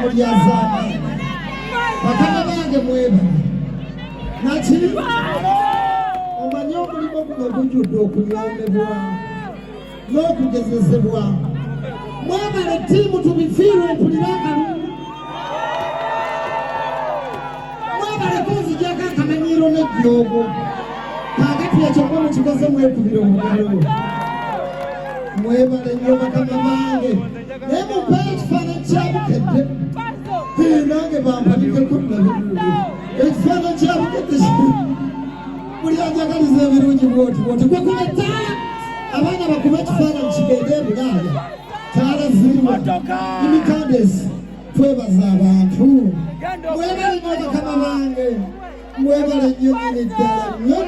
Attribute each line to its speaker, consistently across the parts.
Speaker 1: mulyazama bakama bange mweba naki omanyi omulimu guno gujjudde okunyomebwa n'okugezesebwa mwebale ttiimu tubifiirwe mpulira akalungu mwebale kunzijako akamanyiiro n'ejjoogo kaakati ekyo gwe mukikoze mwekubira omugalo mwebale nnyo bakama bange naye mumpayo ekifaananyi kyabukedde nange bampanikeku nabirulu ekifaananyi kyabukedde buli anjagaliza ebirungi bwoti gwe kubetta abaana bakube ekifaananyi kigende ebulaaya taalaziirwa imikandesi twebaza abantu mwebale nnyo bakama bange mwebale nnyo nnyini ddala nnyo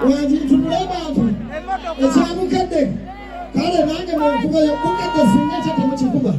Speaker 1: wanjintunula abantu ekyabukedde kale nange munkubayo bukedde singa ekyo temukikuba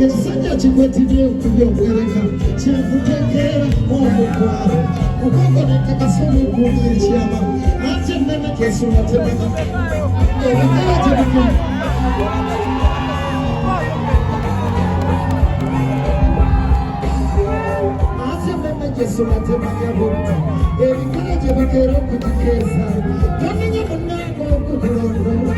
Speaker 1: ekisajja kikwetibye okubya obwereka kyenkutegeera omukwalo okukonekakasa omukuuma ekyama ate enneme kyesula tebaka ebikala tebika ate enneme kyesula tebaka butta ebikala gye bakeera okugikeeza tamenya munnange okukulondola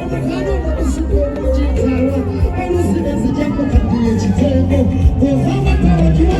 Speaker 1: omukwano omukusuka omugitaawa olusinezi gyakukaddiye ekiteeko ovamatawakiwa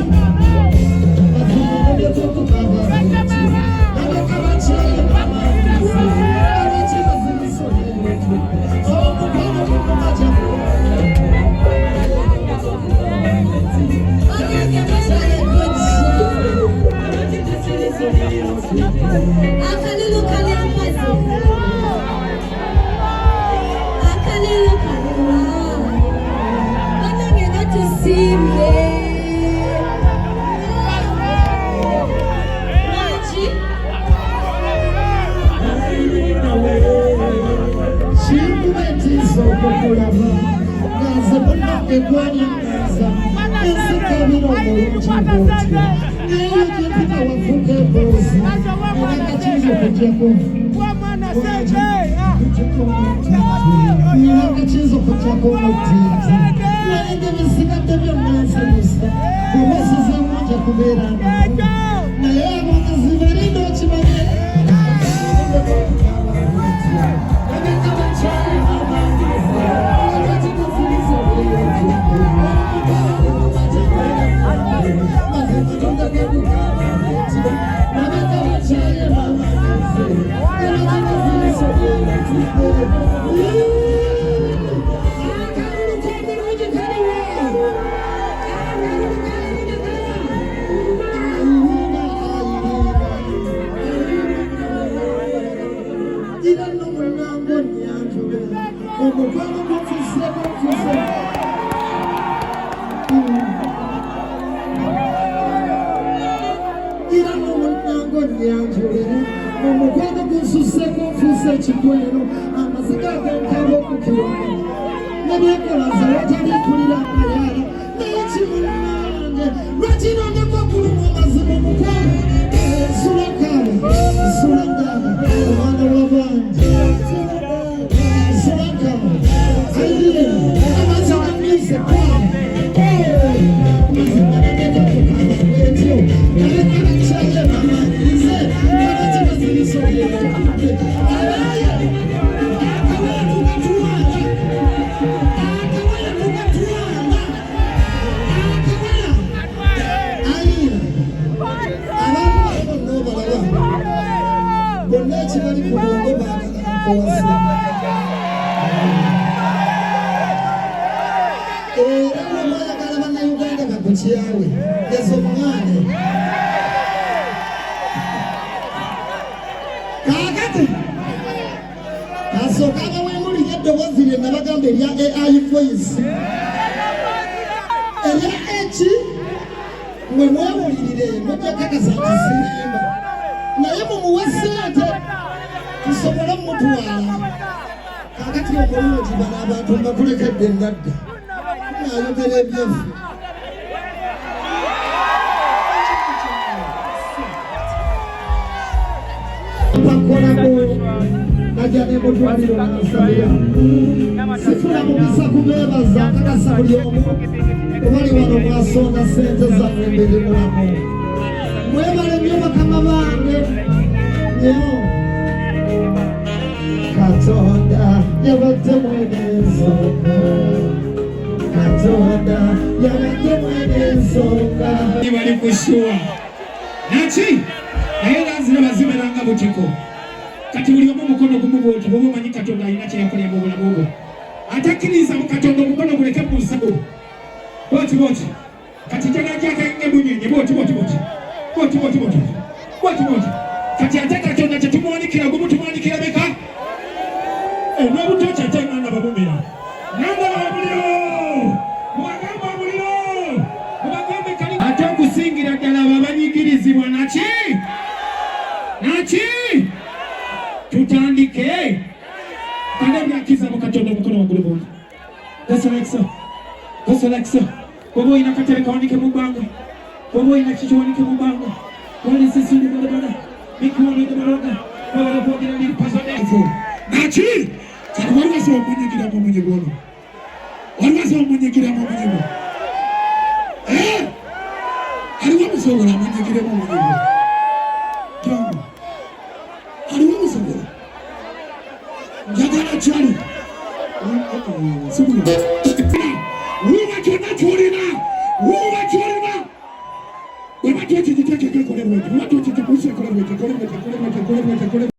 Speaker 1: Omukwano gususse konfuuse se chikwero amasika gentabo kukiro nebyekola zawatali kulira kayala nechimunange lwakino nekwakuluma mazimu mukwano sulakale sulandaba omwana wabanje sulakale ayiye amazima mise kwano Chiawe yeso mwane kakati asokanga wemuli yedobozire nabagambe lya AI voice elya echi mwe mwewulirire mutekakasa ntisimba naye mumuwesente tusobole mutwala kakati okoloti bana abantu mbakulekedde ndadda nayogera ebyefu najane mutwaliro nasabira sifuna mukisa kubebaza kakasa buli omu obali wano mwasonga sente zammwe mbere mulamu mwebale nnyo bakama bange nyo Katonda yabadde mwene ensonga Katonda yabadde mwene ensonga bali kushuwa naki naye lanzira bazimeranga butiko kati buli omu mukono gumu bwoti bwoba omanyi Katonda alina kyeyakolera mu bulamu bwo atakkiriza mu Katonda omukono guleke mu nsabo bwoti kati njagala gyakenge munyenye bwoti kati ate Katonda tetumwanikira gumu tumwanikira beka olw'obutoki ate nganda babumira nanda babuliro mubagamba obuliro mubagambe kali ate okusingira ddala abo abanyigirizibwa naki tutandike kandi ebyakiza mu Katonda omukono waggulu bwoti gasolekisa bw'oba olina katebe kawanike mu bbanga bw'oba olina kikiwanike mu bbanga wali sisuli balabala mikwolode baloga wabala kwogera liri pazonefu naki kati waliwasa omunyigiramu omunyigo ono aliwo musobola amunyigiremu omunyigo aliwo musobola njagala kyali wuuba kyonna kyolina weba kyekigiteekeko ekolebwekyo weba kyekikuusa ekolebwekyo